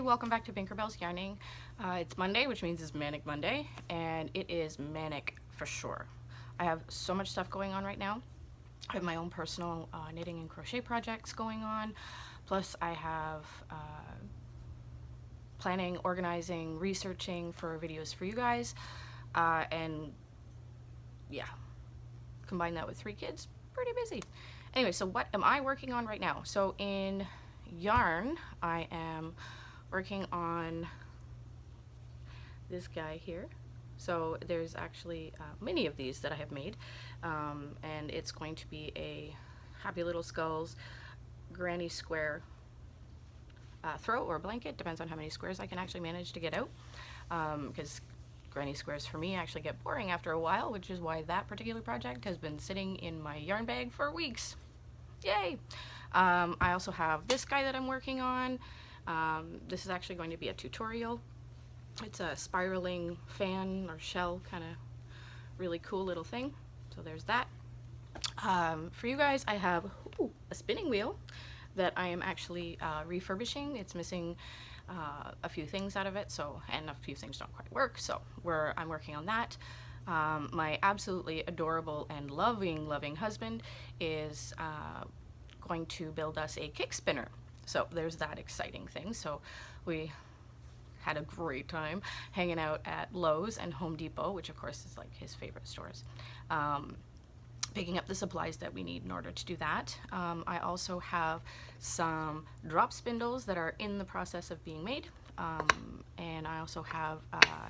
welcome back to Binkerbelle's Yarning. It's Monday, which means it's Manic Monday, and it is manic for sure. I have so much stuff going on right now. I have my own personal knitting and crochet projects going on, plus I have planning, organizing, researching for videos for you guys, and yeah, combine that with 3 kids, pretty busy. Anyway, so what am I working on right now? So in yarn, I am working on this guy here. So there's actually many of these that I have made, and it's going to be a Happy Little Skulls granny square throw or blanket, depends on how many squares I can actually manage to get out, because granny squares for me actually get boring after a while, which is why that particular project has been sitting in my yarn bag for weeks. Yay! I also have this guy that I'm working on. This is actually going to be a tutorial. It's a spiraling fan or shell, kind of really cool little thing. So there's that. For you guys, I have a spinning wheel that I am actually refurbishing. It's missing a few things out of it, and a few things don't quite work, so I'm working on that. My absolutely adorable and loving husband is going to build us a kick spinner. So there's that exciting thing. So we had a great time hanging out at Lowe's and Home Depot, which of course is like his favorite stores, picking up the supplies that we need in order to do that. I also have some drop spindles that are in the process of being made, and I also have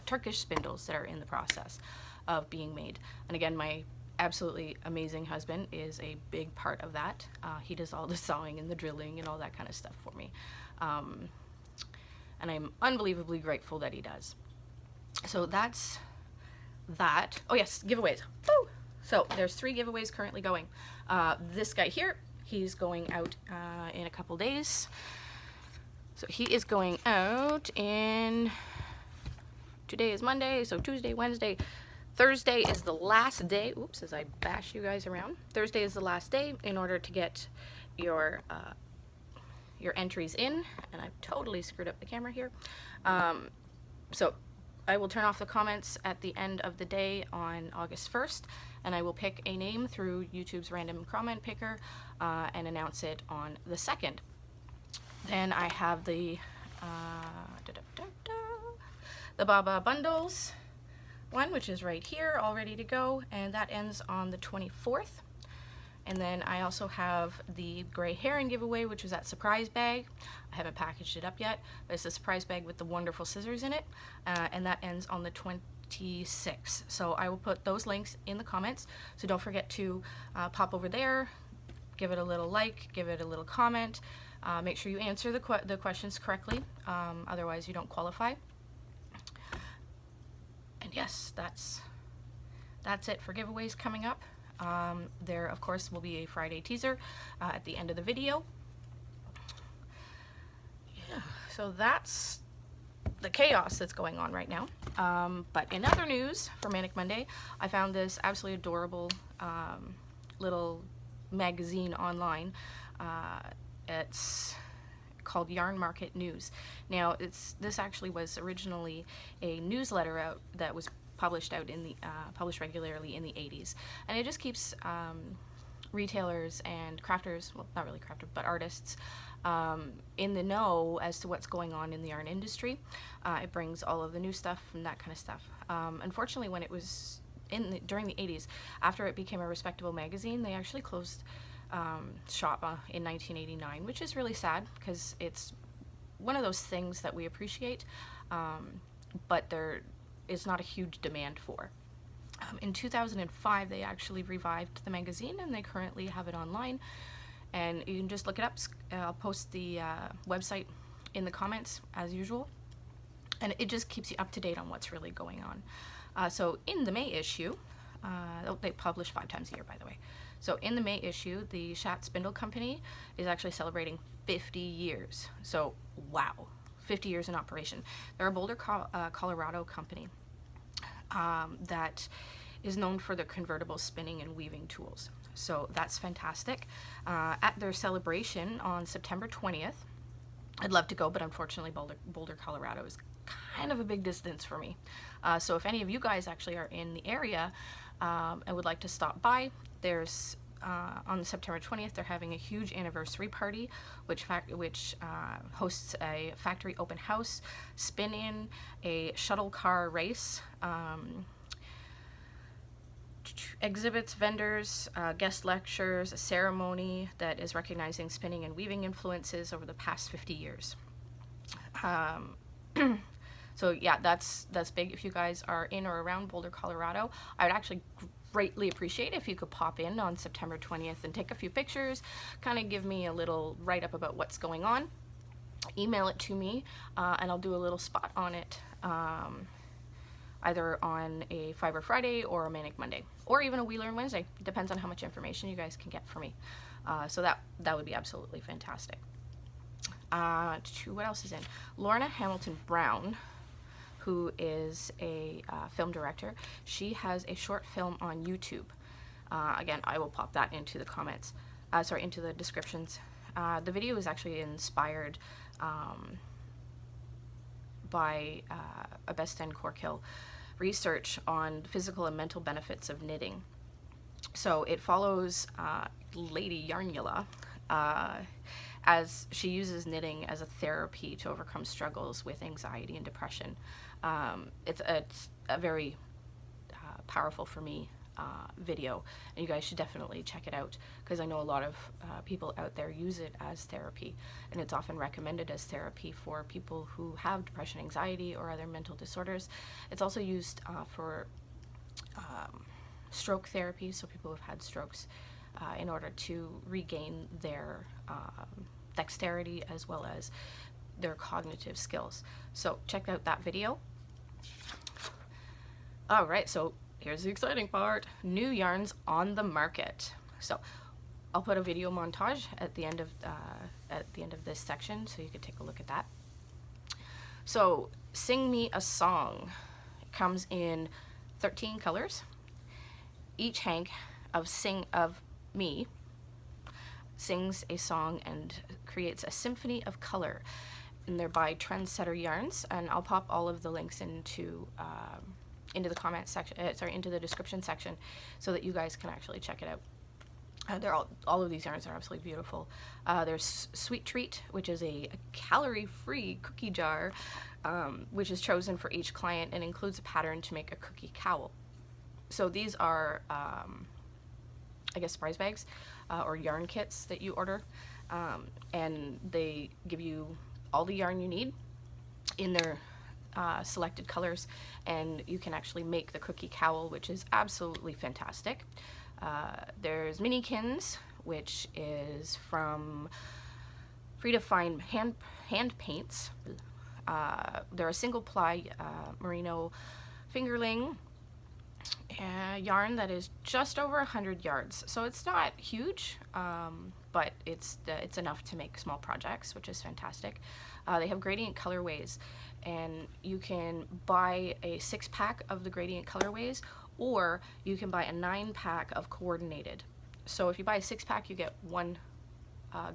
Turkish spindles that are in the process of being made. And again, my absolutely amazing husband is a big part of that. He does all the sewing and the drilling and all that kind of stuff for me, and I'm unbelievably grateful that he does. So that's that. Oh yes, giveaways. Woo! So there's 3 giveaways currently going. This guy here, he's going out in a couple days. So he is going out in, today is Monday, so Tuesday, Wednesday, Thursday is the last day. Oops, as I bash you guys around. Thursday is the last day in order to get your entries in, and I've totally screwed up the camera here. So I will turn off the comments at the end of the day on August 1st, and I will pick a name through YouTube's random comment picker and announce it on the 2nd. Then I have the Baba Bundles one, which is right here, all ready to go, and that ends on the 24th. And then I also have the Gray Heron giveaway, which was that surprise bag. I haven't packaged it up yet, but it's a surprise bag with the wonderful scissors in it, and that ends on the 26th. So I will put those links in the comments, so don't forget to pop over there, give it a little like, give it a little comment, make sure you answer the questions correctly, otherwise you don't qualify. And yes, that's it for giveaways coming up. There, of course, will be a Friday teaser at the end of the video. Yeah, so that's the chaos that's going on right now. But in other news for Manic Monday, I found this absolutely adorable little magazine online. It's called Yarn Market News. Now, this actually was originally a newsletter out that was published regularly in the 80s, and it just keeps retailers and crafters, well, not really crafters, but artists, in the know as to what's going on in the yarn industry. It brings all of the new stuff and that kind of stuff. Unfortunately, when it was during the 80s, after it became a respectable magazine, they actually closed shop in 1989, which is really sad because it's one of those things that we appreciate, but there is not a huge demand for. In 2005, they actually revived the magazine, and they currently have it online, and you can just look it up. I'll post the website in the comments as usual, and it just keeps you up to date on what's really going on. So in the May issue, they publish 5 times a year, by the way. So in the May issue, the Schatz Spindle Company is actually celebrating 50 years. So wow, 50 years in operation. They're a Boulder, Colorado company that is known for their convertible spinning and weaving tools. So that's fantastic. At their celebration on September 20th, I'd love to go, but unfortunately Boulder, Colorado is kind of a big distance for me. So if any of you guys actually are in the area and would like to stop by, there's on September 20th, they're having a huge anniversary party, which hosts a factory open house, spin-in, a shuttle car race, exhibits, vendors, guest lectures, a ceremony that is recognizing spinning and weaving influences over the past 50 years. So yeah, that's big. If you guys are in or around Boulder, Colorado, I would actually greatly appreciate if you could pop in on September 20th and take a few pictures, kind of give me a little write-up about what's going on. Email it to me, and I'll do a little spot on it, either on a Fiber Friday or a Manic Monday, or even a We Learn Wednesday. It depends on how much information you guys can get for me. So that would be absolutely fantastic. What else is in? Lorna Hamilton Brown, who is a film director. She has a short film on YouTube. Again, I will pop that into the comments, into the descriptions. The video is actually inspired by a Best End Corkhill research on physical and mental benefits of knitting. So it follows Lady Yarnula as she uses knitting as a therapy to overcome struggles with anxiety and depression. It's a very powerful for me video, and you guys should definitely check it out, because I know a lot of people out there use it as therapy, and it's often recommended as therapy for people who have depression, anxiety, or other mental disorders. It's also used for stroke therapy, so people who've had strokes, in order to regain their dexterity as well as their cognitive skills. So check out that video. All right, so here's the exciting part. New yarns on the market. So I'll put a video montage at the end of this section, so you can take a look at that. So Sing Me a Song. It comes in 13 colors. Each hank of Me sings a song and creates a symphony of color, and they're by Trendsetter Yarns, and I'll pop all of the links into the comment section, into the description section, so that you guys can actually check it out. They're all of these yarns are absolutely beautiful. There's Sweet Treat, which is a calorie-free cookie jar, which is chosen for each client and includes a pattern to make a cookie cowl. So these are, I guess, surprise bags or yarn kits that you order, and they give you all the yarn you need in their selected colors, and you can actually make the cookie cowl, which is absolutely fantastic. There's Minikins, which is from Frida Fine hand paints. They're a single ply merino fingerling yarn that is just over 100 yards, so it's not huge, but it's enough to make small projects, which is fantastic. They have gradient colorways, and you can buy a 6-pack of the gradient colorways, or you can buy a 9-pack of coordinated. So if you buy a 6-pack, you get one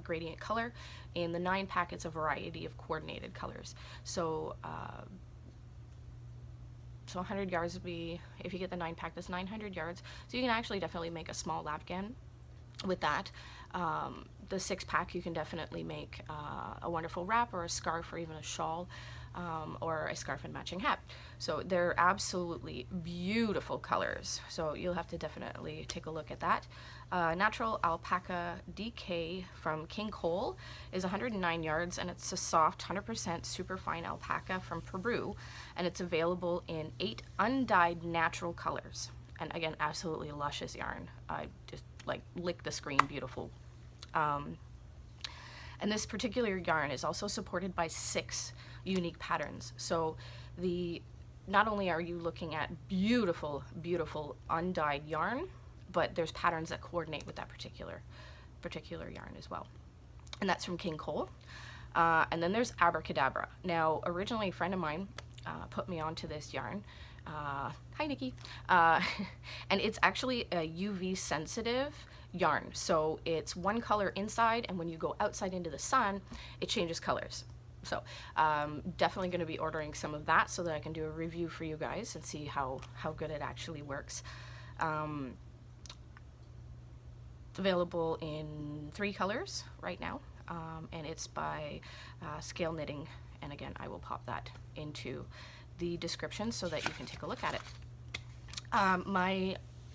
gradient color. In the 9-pack, it's a variety of coordinated colors. So 100 yards would be, if you get the 9-pack, that's 900 yards. So you can actually definitely make a small lapgan with that. The 6-pack, you can definitely make a wonderful wrap or a scarf or even a shawl, or a scarf and matching hat. So they're absolutely beautiful colors. So you'll have to definitely take a look at that. Natural Alpaca DK from King Cole is 109 yards, and it's a soft 100% superfine alpaca from Peru, and it's available in 8 undyed natural colors. And again, absolutely luscious yarn. I just like lick the screen, beautiful. And this particular yarn is also supported by 6 unique patterns. So not only are you looking at beautiful, beautiful undyed yarn, but there's patterns that coordinate with that particular yarn as well. And that's from King Cole. And then there's Abracadabra. Now, originally a friend of mine put me onto this yarn. Hi, Nikki. And it's actually a UV sensitive yarn. So it's one color inside, and when you go outside into the sun, it changes colors. So definitely going to be ordering some of that so that I can do a review for you guys and see how good it actually works. It's available in 3 colors right now, and it's by Scale Knitting, and again I will pop that into the description so that you can take a look at it.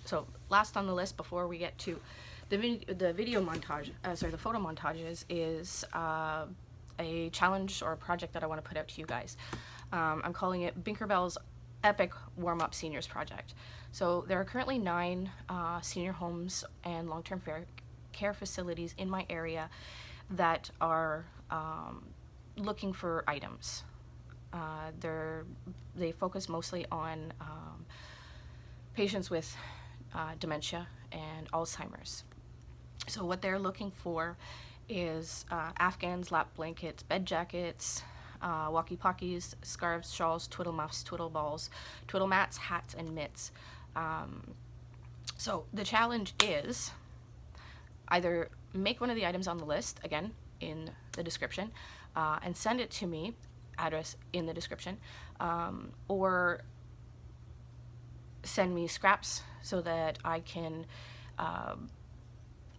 So last on the list before we get to the video montage, the photo montages, is a challenge or a project that I want to put out to you guys. I'm calling it Binkerbelle's Epic Warm-Up Seniors Project. So there are currently 9 senior homes and long-term care facilities in my area that are looking for items. They focus mostly on patients with dementia and Alzheimer's. So what they're looking for is Afghans, lap blankets, bed jackets, walkie pockies, scarves, shawls, twiddle muffs, twiddle balls, twiddle mats, hats, and mitts. So the challenge is either make one of the items on the list, again in the description, and send it to me, address in the description, or send me scraps so that I can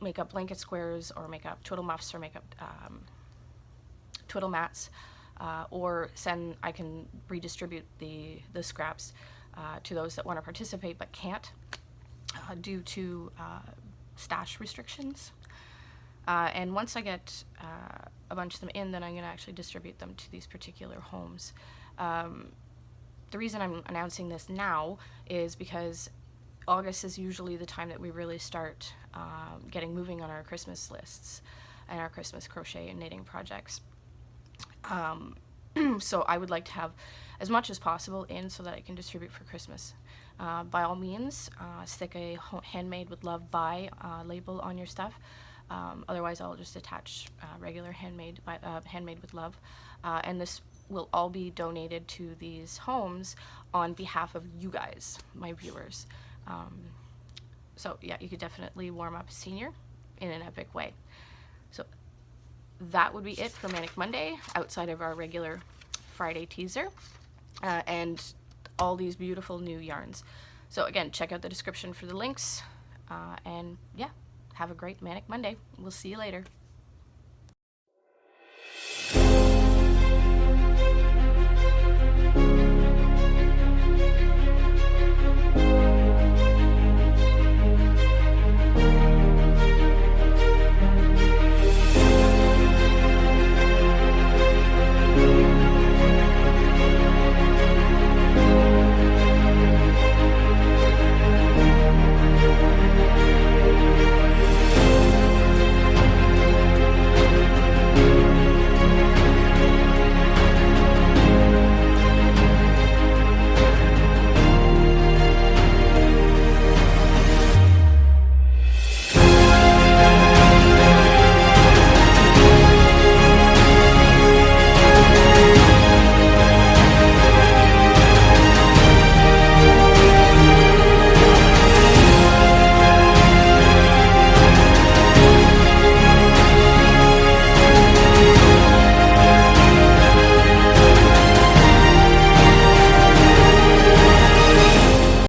make up blanket squares, or make up twiddle muffs, or make up twiddle mats, or I can redistribute the scraps to those that want to participate but can't due to stash restrictions. And once I get a bunch of them in, then I'm going to actually distribute them to these particular homes. The reason I'm announcing this now is because August is usually the time that we really start getting moving on our Christmas lists and our Christmas crochet and knitting projects. So I would like to have as much as possible in so that I can distribute for Christmas. By all means, stick a handmade with love by label on your stuff. Otherwise I'll just attach regular handmade with love, and this will all be donated to these homes on behalf of you guys, my viewers. So yeah, you could definitely warm up a senior in an epic way. So that would be it for Manic Monday, outside of our regular Friday teaser, and all these beautiful new yarns. So again, check out the description for the links, and yeah, have a great Manic Monday. We'll see you later.